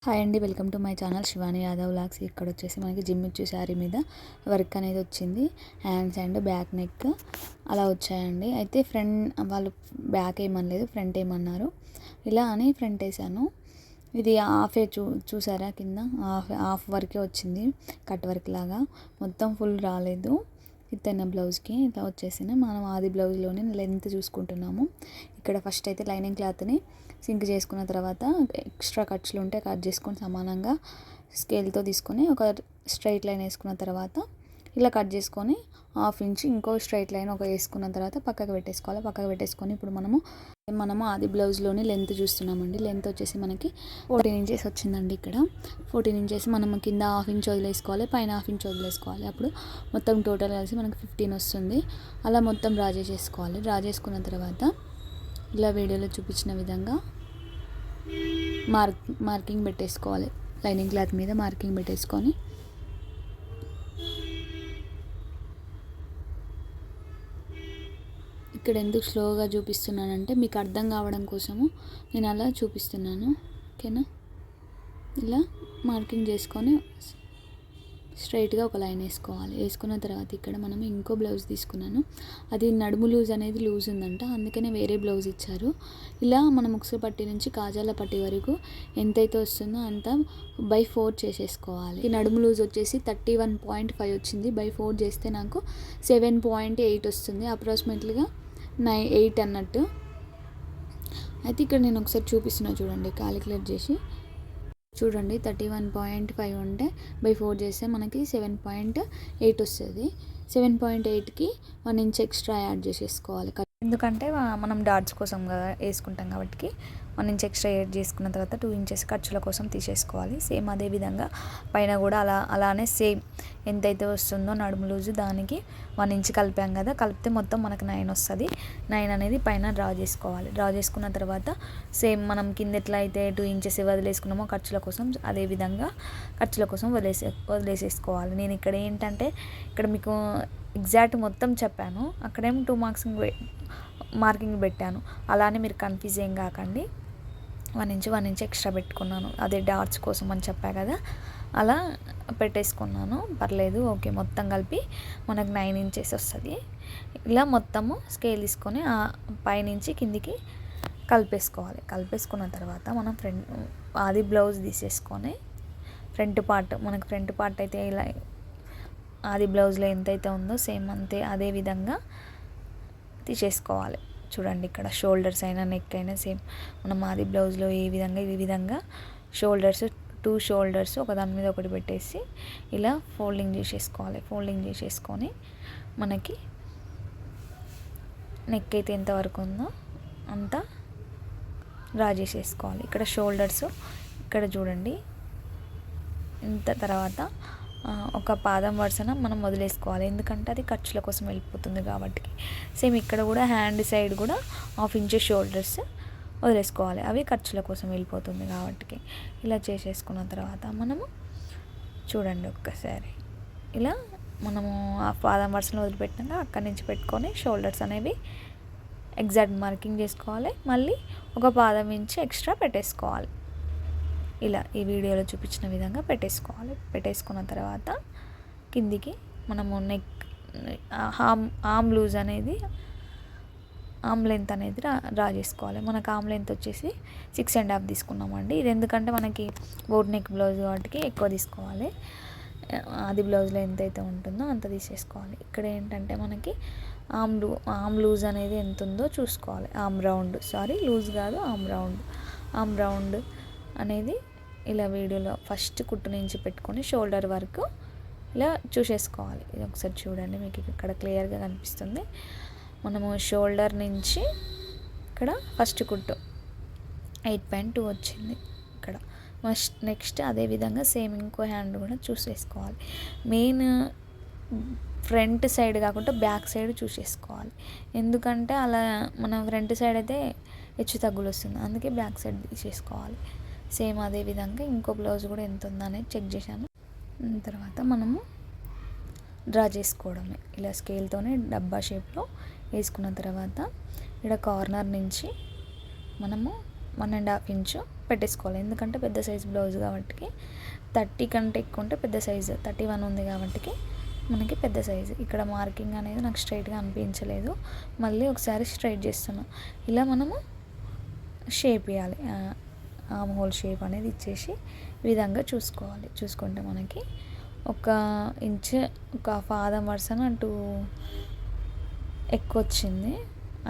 Hi అండి, welcome to my channel Shivani Yadav vlogs. ఇక్కడ వచ్చేసి మనకి జిమ్ ఇచ్చు శారీ మీద వర్క్ అనేది వచ్చింది. హ్యాండ్స్ అండ్ బ్యాక్ నెక్ అలా వచ్చాయండి. అయితే ఫ్రంట్ వాళ్ళు బ్యాక్ ఏమనలేదు, ఫ్రంట్ ఏమన్నారు. ఇలా అని ఫ్రంట్ వేసాను. ఇది హాఫే చూసారా, కింద హాఫ్ వరకే వచ్చింది, కట్ వర్క్ లాగా. మొత్తం ఫుల్ రాలేదు. ఇతన్న బ్లౌజ్కి ఇట్లా వచ్చేసింది. మనం ఆది బ్లౌజ్లోనే లెంత్ చూసుకుంటున్నాము. ఇక్కడ ఫస్ట్ అయితే లైనింగ్ క్లాత్ని సింక్ చేసుకున్న తర్వాత ఎక్స్ట్రా ఖర్చులు ఉంటే కట్ చేసుకొని సమానంగా స్కేల్తో తీసుకొని ఒక స్ట్రైట్ లైన్ వేసుకున్న తర్వాత ఇలా కట్ చేసుకొని హాఫ్ ఇంచ్ ఇంకో స్ట్రైట్ లైన్ ఒక వేసుకున్న తర్వాత పక్కకు పెట్టేసుకోవాలి. పక్కకు పెట్టేసుకొని ఇప్పుడు మనము ఆది బ్లౌజ్లోని లెంత్ చూస్తున్నామండి. లెంత్ వచ్చేసి మనకి 14 ఇంచెస్ వచ్చిందండి. ఇక్కడ 14 ఇంచెస్ మనం కింద హాఫ్ ఇంచ్ వదిలేసుకోవాలి, పైన హాఫ్ ఇంచ్ వదిలేసుకోవాలి. అప్పుడు మొత్తం టోటల్ కలిసి మనకి 15 వస్తుంది. అలా మొత్తం డ్రా చేసేసుకోవాలి. డ్రా చేసుకున్న తర్వాత ఇలా వీడియోలో చూపించిన విధంగా మార్కింగ్ పెట్టేసుకోవాలి. లైనింగ్ క్లాత్ మీద మార్కింగ్ పెట్టేసుకొని ఇక్కడ ఎందుకు స్లోగా చూపిస్తున్నానంటే మీకు అర్థం కావడం కోసము నేను అలా చూపిస్తున్నాను. ఓకేనా? ఇలా మార్కింగ్ చేసుకొని స్ట్రైట్గా ఒక లైన్ వేసుకోవాలి. వేసుకున్న తర్వాత ఇక్కడ మనం ఇంకో బ్లౌజ్ తీసుకున్నాను. అది నడుము లూజ్ అనేది లూజ్ ఉందంట, అందుకనే వేరే బ్లౌజ్ ఇచ్చారు. ఇలా మనం ముక్సుల పట్టి నుంచి కాజాల పట్టి వరకు ఎంతైతే వస్తుందో అంత బై 4 చేసేసుకోవాలి. ఈ నడుము లూజ్ వచ్చేసి 31.5 వచ్చింది. బై 4 చేస్తే నాకు 7.8 వస్తుంది. అప్రాక్సిమేట్లీగా 8 అన్నట్టు. అయితే ఇక్కడ నేను ఒకసారి చూపిస్తున్నా చూడండి, క్యాలిక్యులేట్ చేసి చూడండి. 31.5 ఉంటే బై 4 చేస్తే మనకి 7.8 వస్తుంది. 7.8కి 1 ఇంచ్ ఎక్స్ట్రా యాడ్ చేసేసుకోవాలి. ఎందుకంటే మనం డాట్స్ కోసం కదా వేసుకుంటాం కాబట్టి 1 ఇంచ్ ఎక్స్ట్రా యాడ్ చేసుకున్న తర్వాత 2 ఇంచెస్ ఖర్చుల కోసం తీసేసుకోవాలి. సేమ్ అదే విధంగా పైన కూడా అలానే సేమ్ ఎంతైతే వస్తుందో నడుము లూజు దానికి 1 ఇంచ్ కలిపాం కదా, కలిపితే మొత్తం మనకు 9 వస్తుంది. 9 అనేది పైన డ్రా చేసుకోవాలి. డ్రా చేసుకున్న తర్వాత సేమ్ మనం కింద ఎట్లా అయితే 2 ఇంచెస్ వదిలేసుకున్నామో ఖర్చుల కోసం, అదే విధంగా ఖర్చుల కోసం వదిలేసేసుకోవాలి. నేను ఇక్కడ ఏంటంటే ఇక్కడ మీకు ఎగ్జాక్ట్ మొత్తం చెప్పాను, అక్కడేమో 2 మార్కింగ్ పెట్టాను. అలానే మీరు కన్ఫ్యూజ్ ఏం కాకండి. 1 ఇంచ్ ఎక్స్ట్రా పెట్టుకున్నాను, అదే డాట్స్ కోసం అని చెప్పా కదా, అలా పెట్టేసుకున్నాను. పర్లేదు, ఓకే. మొత్తం కలిపి మనకు 9 ఇంచెస్ వస్తుంది. ఇలా మొత్తము స్కేల్ తీసుకొని పైనుంచి కిందికి కలిపేసుకోవాలి. కలిపేసుకున్న తర్వాత మనం అది బ్లౌజ్ తీసేసుకొని ఫ్రంట్ పార్ట్ అయితే ఇలా అది బ్లౌజ్లో ఎంతైతే ఉందో సేమ్ అంతే అదే విధంగా తీసేసుకోవాలి. చూడండి, ఇక్కడ షోల్డర్స్ అయినా నెక్ అయినా సేమ్ మనం ఆది బ్లౌజ్లో ఈ విధంగా షోల్డర్స్ 2 షోల్డర్స్ ఒకదాని మీద ఒకటి పెట్టేసి ఇలా ఫోల్డింగ్ చేసేసుకోవాలి. ఫోల్డింగ్ చేసేసుకొని మనకి నెక్ అయితే ఎంతవరకు ఉందో అంతా డ్రా చేసేసుకోవాలి. ఇక్కడ షోల్డర్స్ ఇక్కడ చూడండి ఇంత. తర్వాత ఒక పాదం వరుసన మనం వదిలేసుకోవాలి, ఎందుకంటే అది ఖర్చుల కోసం వెళ్ళిపోతుంది కాబట్టి. సేమ్ ఇక్కడ కూడా హ్యాండ్ సైడ్ కూడా 1/2 ఇంచ్ షోల్డర్స్ వదిలేసుకోవాలి, అవి ఖర్చుల కోసం వెళ్ళిపోతుంది కాబట్టి. ఇలా చేసేసుకున్న తర్వాత మనము చూడండి ఒక్కసారి ఇలా మనము ఆ పాదం వరుసలో వదిలిపెట్టినాక అక్కడి నుంచి పెట్టుకొని షోల్డర్స్ అనేవి ఎగ్జాక్ట్ మార్కింగ్ చేసుకోవాలి. మళ్ళీ ఒక పాదం ఇంచ్ ఎక్స్ట్రా పెట్టేసుకోవాలి. ఇలా ఈ వీడియోలో చూపించిన విధంగా పెట్టేసుకున్న తర్వాత కిందికి మనము నెక్ ఆమ్ లూజ్ అనేది ఆమ్ లెంత్ అనేది డ్రా చేసుకోవాలి. మనకు ఆమ్ లెంత్ వచ్చేసి 6.5 తీసుకున్నామండి. ఇది ఎందుకంటే మనకి బోట్ నెక్ బ్లౌజ్ వాటికి ఎక్కువ తీసుకోవాలి. అది బ్లౌజ్లో ఎంతైతే ఉంటుందో అంత తీసేసుకోవాలి. ఇక్కడ ఏంటంటే మనకి ఆమ్ లూజ్ అనేది ఎంత ఉందో చూసుకోవాలి. లూజ్ కాదు, ఆమ్ రౌండ్ అనేది ఇలా వీడియోలో ఫస్ట్ కుట్టు నుంచి పెట్టుకొని షోల్డర్ వరకు ఇలా చూసేసుకోవాలి. ఇది ఒకసారి చూడండి, మీకు ఇక్కడ క్లియర్గా కనిపిస్తుంది. మనము షోల్డర్ నుంచి ఇక్కడ ఫస్ట్ కుట్టు 8.2 వచ్చింది ఇక్కడ. నెక్స్ట్ అదే విధంగా సేమ్ ఇంకో హ్యాండ్ కూడా చూసేసుకోవాలి. మెయిన్ ఫ్రంట్ సైడ్ కాకుండా బ్యాక్ సైడ్ చూసేసుకోవాలి, ఎందుకంటే అలా మన ఫ్రంట్ సైడ్ అయితే హెచ్చు తగ్గులు వస్తుంది, అందుకే బ్యాక్ సైడ్ తీసేసుకోవాలి. సేమ్ అదే విధంగా ఇంకో బ్లౌజ్ కూడా ఎంత ఉందో అనేది చెక్ చేశాను. తర్వాత మనము డ్రా చేసుకోవడమే ఇలా స్కేల్తోనే డబ్బా షేప్లో వేసుకున్న తర్వాత ఇక్కడ కార్నర్ నుంచి మనము 1.5 ఇంచు పెట్టేసుకోవాలి. ఎందుకంటే పెద్ద సైజు బ్లౌజ్ కాబట్టి 30 కంటే ఎక్కువ ఉంటే పెద్ద సైజు, 31 ఉంది కాబట్టి మనకి పెద్ద సైజు. ఇక్కడ మార్కింగ్ అనేది నాకు స్ట్రైట్గా అనిపించలేదు, మళ్ళీ ఒకసారి స్ట్రైట్ చేస్తున్నాను. ఇలా మనము షేప్ ఇవ్వాలి, ఆమ్ హోల్ షేప్ అనేది ఇచ్చేసి ఈ విధంగా చూసుకోవాలి. చూసుకుంటే మనకి 1 ఇంచ్, ఒక పాదం వరుసన అటు ఎక్కువ వచ్చింది.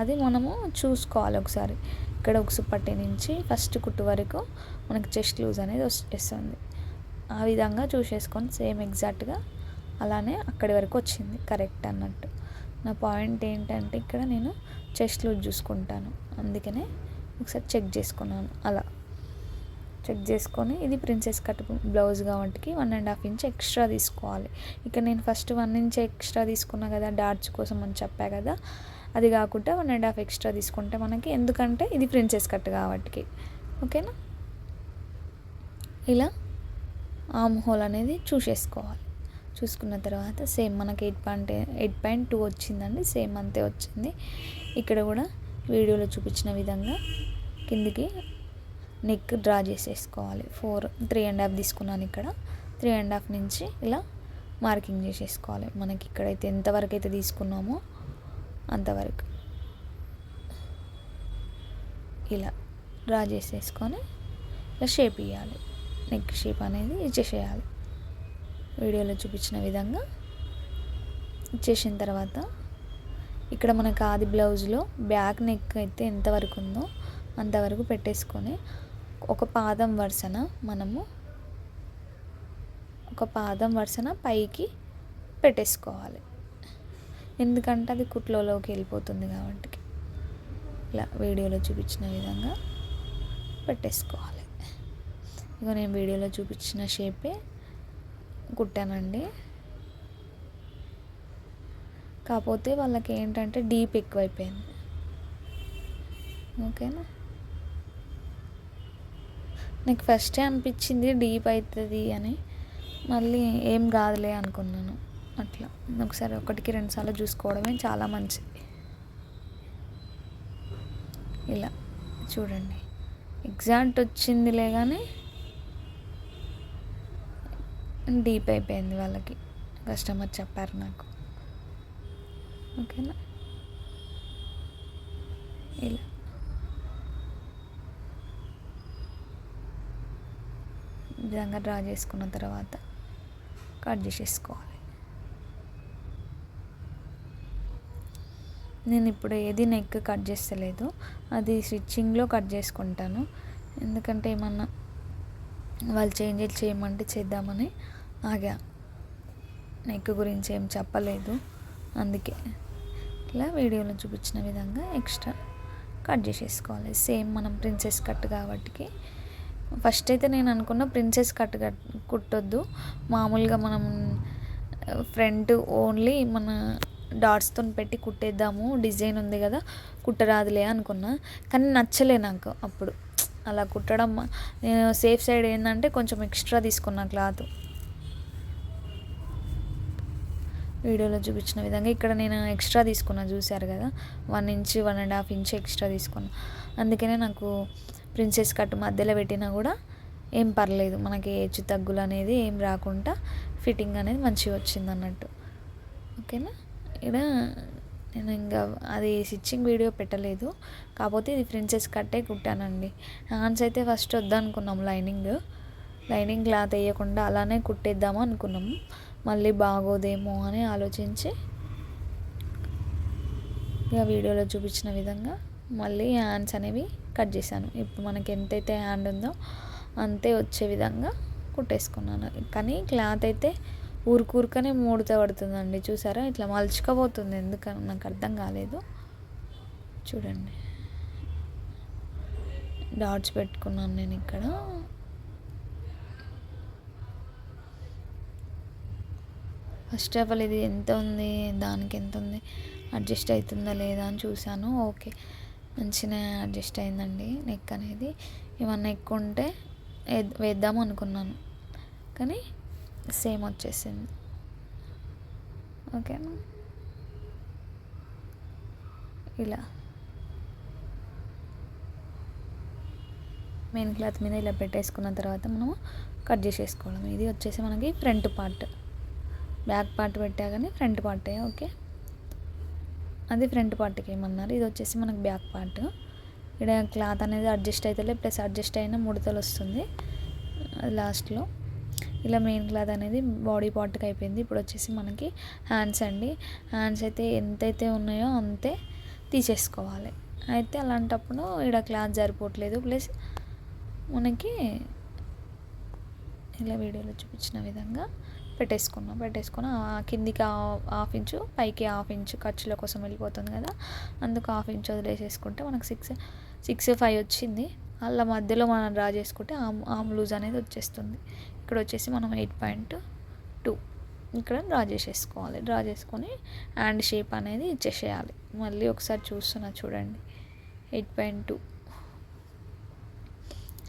అది మనము చూసుకోవాలి ఒకసారి. ఇక్కడ ఉక్సు పట్టి నుంచి ఫస్ట్ కుట్టు వరకు మనకి చెస్ట్ లూజ్ అనేది వచ్చేస్తుంది. ఆ విధంగా చూసేసుకొని సేమ్ ఎగ్జాక్ట్గా అలానే అక్కడి వరకు వచ్చింది కరెక్ట్ అన్నట్టు. నా పాయింట్ ఏంటంటే ఇక్కడ నేను చెస్ట్ లూజ్ చూసుకుంటాను, అందుకనే ఒకసారి చెక్ చేసుకున్నాను. అలా చెక్ చేసుకొని ఇది ప్రిన్సెస్ కట్ బ్లౌజ్ కాబట్టి 1.5 ఇంచ్ ఎక్స్ట్రా తీసుకోవాలి. ఇక్కడ నేను ఫస్ట్ 1 ఇంచ్ ఎక్స్ట్రా తీసుకున్నా కదా డాట్స్ కోసం అని చెప్పా కదా, అది కాకుండా 1.5 ఎక్స్ట్రా తీసుకుంటే మనకి, ఎందుకంటే ఇది ప్రిన్సెస్ కట్ కాబట్టి. ఓకేనా? ఇలా ఆమ్ హోల్ అనేది చూసేసుకోవాలి. చూసుకున్న తర్వాత సేమ్ మనకి 8.2 వచ్చిందండి, సేమ్ అంతే వచ్చింది. ఇక్కడ కూడా వీడియోలో చూపించిన విధంగా కిందికి నెక్ డ్రా చేసేసుకోవాలి. 3.5 తీసుకున్నాను. ఇక్కడ 3.5 నుంచి ఇలా మార్కింగ్ చేసేసుకోవాలి. మనకి ఇక్కడైతే ఎంతవరకు అయితే తీసుకున్నామో అంతవరకు ఇలా డ్రా చేసేసుకొని ఇలా షేప్ ఇవ్వాలి. నెక్ షేప్ అనేది ఇచ్చేసేయాలి. వీడియోలో చూపించిన విధంగా ఇచ్చేసిన తర్వాత ఇక్కడ మనకు ఆది బ్లౌజ్లో బ్యాక్ నెక్ అయితే ఎంతవరకు ఉందో అంతవరకు పెట్టేసుకొని ఒక పాదం వరుసన పైకి పెట్టేసుకోవాలి. ఎందుకంటే అది కుట్లోకి వెళ్ళిపోతుంది కాబట్టి ఇలా వీడియోలో చూపించిన విధంగా పెట్టేసుకోవాలి. ఇక నేను వీడియోలో చూపించిన షేపే కుట్టానండి. కాకపోతే వాళ్ళకి ఏంటంటే డీప్ ఎక్కువైపోయింది. ఓకేనా? నాకు ఫస్టే అనిపించింది డీప్ అవుతుంది అని, మళ్ళీ ఏం కాదులే అనుకున్నాను. అట్లా ఒకసారి 1కి 2 సార్లు చూసుకోవడమే చాలా మంచిది. ఇలా చూడండి ఎగ్జాక్ట్ వచ్చిందిలే కానీ డీప్ అయిపోయింది వాళ్ళకి, కస్టమర్ చెప్పారు నాకు. ఓకేనా? ఇలా విధంగా డ్రా చేసుకున్న తర్వాత కట్ చేసేసుకోవాలి. నేను ఇప్పుడు ఏది నెక్ కట్ చేస్తలేదు, అది స్టిచ్చింగ్లో కట్ చేసుకుంటాను. ఎందుకంటే ఏమన్నా వాళ్ళు చేంజెస్ చేయమంటే చేద్దామని ఆగా. నెక్ గురించి ఏం చెప్పలేదు, అందుకే ఇలా వీడియోలో చూపించిన విధంగా ఎక్స్ట్రా కట్ చేసేసుకోవాలి. సేమ్ మనం ప్రిన్సెస్ కట్ కాబట్టి ఫస్ట్ అయితే నేను అనుకున్న ప్రిన్సెస్ కట్ కుట్టొద్దు, మామూలుగా మనం ఫ్రంట్ ఓన్లీ మన డాట్స్తో పెట్టి కుట్టేద్దాము, డిజైన్ ఉంది కదా కుట్టరాదులే అనుకున్నా. కానీ నచ్చలే నాకు అప్పుడు అలా కుట్టడం. నేను సేఫ్ సైడ్ ఏంటంటే కొంచెం ఎక్స్ట్రా తీసుకున్నా క్లాత్. వీడియోలో చూపించిన విధంగా ఇక్కడ నేను ఎక్స్ట్రా తీసుకున్నా, చూశారు కదా 1 ఇంచ్ 1.5 ఇంచ్ ఎక్స్ట్రా తీసుకున్నా. అందుకనే నాకు ప్రిన్సెస్ కట్ మధ్యలో పెట్టినా కూడా ఏం పర్లేదు, మనకి హెచ్చు తగ్గులు అనేది ఏం రాకుండా ఫిట్టింగ్ అనేది మంచిగా వచ్చింది అన్నట్టు. ఓకేనా? ఇక్కడ నేను ఇంకా అది స్టిచ్చింగ్ వీడియో పెట్టలేదు, కాకపోతే ఇది ప్రిన్సెస్ కట్టే కుట్టానండి. హ్యాండ్స్ అయితే ఫస్ట్ వద్దనుకున్నాం, లైనింగ్ క్లాత్ వేయకుండా అలానే కుట్టేద్దాము అనుకున్నాము. మళ్ళీ బాగోదేమో అని ఆలోచించి ఇక వీడియోలో చూపించిన విధంగా మళ్ళీ హ్యాండ్స్ అనేవి కట్ చేశాను. ఇప్పుడు మనకి ఎంతైతే హ్యాండ్ ఉందో అంతే వచ్చే విధంగా కుట్టేసుకున్నాను. కానీ క్లాత్ అయితే ఊరుకనే ముడత పడుతుందండి, చూసారా? ఇట్లా మలుచుకపోతుంది, ఎందుకని నాకు అర్థం కాలేదు. చూడండి డాట్స్ పెట్టుకున్నాను నేను ఇక్కడ. ఫస్ట్ ఆఫ్ ఆల్ ఇది ఎంత ఉంది, దానికి ఎంత ఉంది, అడ్జస్ట్ అవుతుందా లేదా అని చూశాను. ఓకే, మంచిగా అడ్జస్ట్ అయిందండి నెక్ అనేది. ఏమన్నా ఎక్కువ ఉంటే వేద్దాము అనుకున్నాను, కానీ సేమ్ వచ్చేసింది. ఓకేనా? ఇలా మెయిన్ క్లాత్ మీద ఇలా పెట్టేసుకున్న తర్వాత మనము కట్ చేసేసుకోవడం. ఇది వచ్చేసి మనకి ఫ్రంట్ పార్ట్, బ్యాక్ పార్ట్ పెట్టా కానీ ఫ్రంట్ పార్టే. ఓకే, అది ఫ్రంట్ పార్ట్కి ఏమన్నారు. ఇది వచ్చేసి మనకి బ్యాక్ పార్ట్. ఇక్కడ క్లాత్ అనేది అడ్జస్ట్ అవుతలే, ప్లస్ అడ్జస్ట్ అయిన ముడతలు వస్తుంది లాస్ట్లో. ఇలా మెయిన్ క్లాత్ అనేది బాడీ పార్ట్కి అయిపోయింది. ఇప్పుడు వచ్చేసి మనకి హ్యాండ్స్ అండి. హ్యాండ్స్ అయితే ఎంతైతే ఉన్నాయో అంతే తీసేసుకోవాలి. అయితే అలాంటప్పుడు ఇక్కడ క్లాత్ సరిపోవట్లేదు, ప్లస్ మనకి ఇలా వీడియోలో చూపించిన విధంగా పెట్టేసుకొని కిందికి 1/2 ఇంచు, పైకి 1/2 ఇంచు ఖర్చుల కోసం వెళ్ళిపోతుంది కదా, అందుకు 1/2 ఇంచు వదిలేసేసుకుంటే మనకు 6'5" వచ్చింది. అలా మధ్యలో మనం డ్రా చేసుకుంటే ఆమ్ లూజ్ అనేది వచ్చేస్తుంది. ఇక్కడ వచ్చేసి మనం 8.2 ఇక్కడ డ్రా చేసేసుకోవాలి. డ్రా చేసుకొని హ్యాండ్ షేప్ అనేది ఇచ్చేసేయాలి. మళ్ళీ ఒకసారి చూస్తున్నా చూడండి, 8.2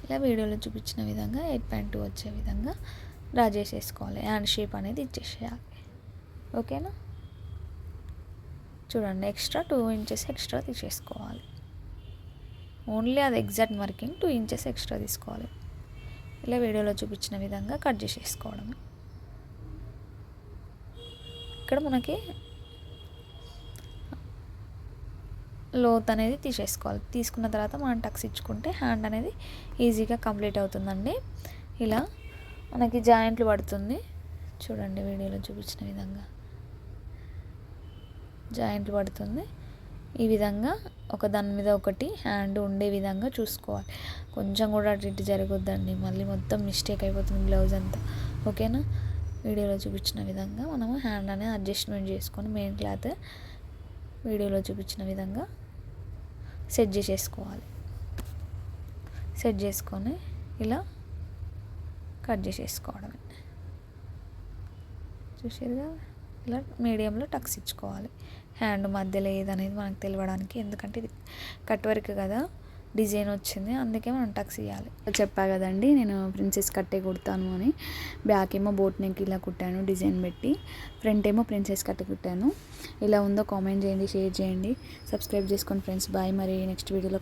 ఇలా వీడియోలో చూపించిన విధంగా 8.2 వచ్చే విధంగా డ్రా చేసేసుకోవాలి. హ్యాండ్ షేప్ అనేది ఇచ్చేసేయాలి. ఓకేనా, చూడండి ఎక్స్ట్రా 2 ఇంచెస్ ఎక్స్ట్రా తీసేసుకోవాలి. ఓన్లీ అది ఎగ్జాక్ట్ మార్కింగ్ 2 ఇంచెస్ ఎక్స్ట్రా తీసుకోవాలి. ఇలా వీడియోలో చూపించిన విధంగా కట్ చేసేసుకోవడం. ఇక్కడ మనకి లోత్ అనేది తీసేసుకోవాలి. తీసుకున్న తర్వాత మనం టక్స్ ఇచ్చుకుంటే హ్యాండ్ అనేది ఈజీగా కంప్లీట్ అవుతుందండి. ఇలా మనకి జాయింట్లు పడుతుంది. చూడండి వీడియోలో చూపించిన విధంగా జాయింట్లు పడుతుంది. ఈ విధంగా ఒక దాని మీద ఒకటి హ్యాండ్ ఉండే విధంగా చూసుకోవాలి. కొంచెం కూడా అటు ఇటు జరగొద్దండి, మళ్ళీ మొత్తం మిస్టేక్ అయిపోతుంది బ్లౌజ్ అంతా. ఓకేనా, వీడియోలో చూపించిన విధంగా మనము హ్యాండ్ అనేది అడ్జస్ట్మెంట్ చేసుకొని మెయిన్ క్లాత్ వీడియోలో చూపించిన విధంగా సెట్ చేసేసుకోవాలి. సెట్ చేసుకొని ఇలా కట్ చేసేసుకోవడమే. చూసారుగా, ఇలా మీడియంలో టక్స్ ఇచ్చుకోవాలి. హ్యాండ్ మధ్యలో ఏదనేది మనకు తెలియడానికి, ఎందుకంటే ఇది కట్ వర్క్ కదా, డిజైన్ వచ్చింది, అందుకే మనం టక్స్ ఇవ్వాలి. చెప్పా కదండి నేను ప్రిన్సెస్ కట్టే కుడతాను అని. బ్యాక్ ఏమో బోట్ నెక్ ఇలా కుట్టాను డిజైన్ పెట్టి, ఫ్రంట్ ఏమో ప్రిన్సెస్ కట్ట కుట్టాను. ఇలా ఉందో కామెంట్ చేయండి, షేర్ చేయండి, సబ్స్క్రైబ్ చేసుకోండి ఫ్రెండ్స్. బాయ్, మరి నెక్స్ట్ వీడియోలో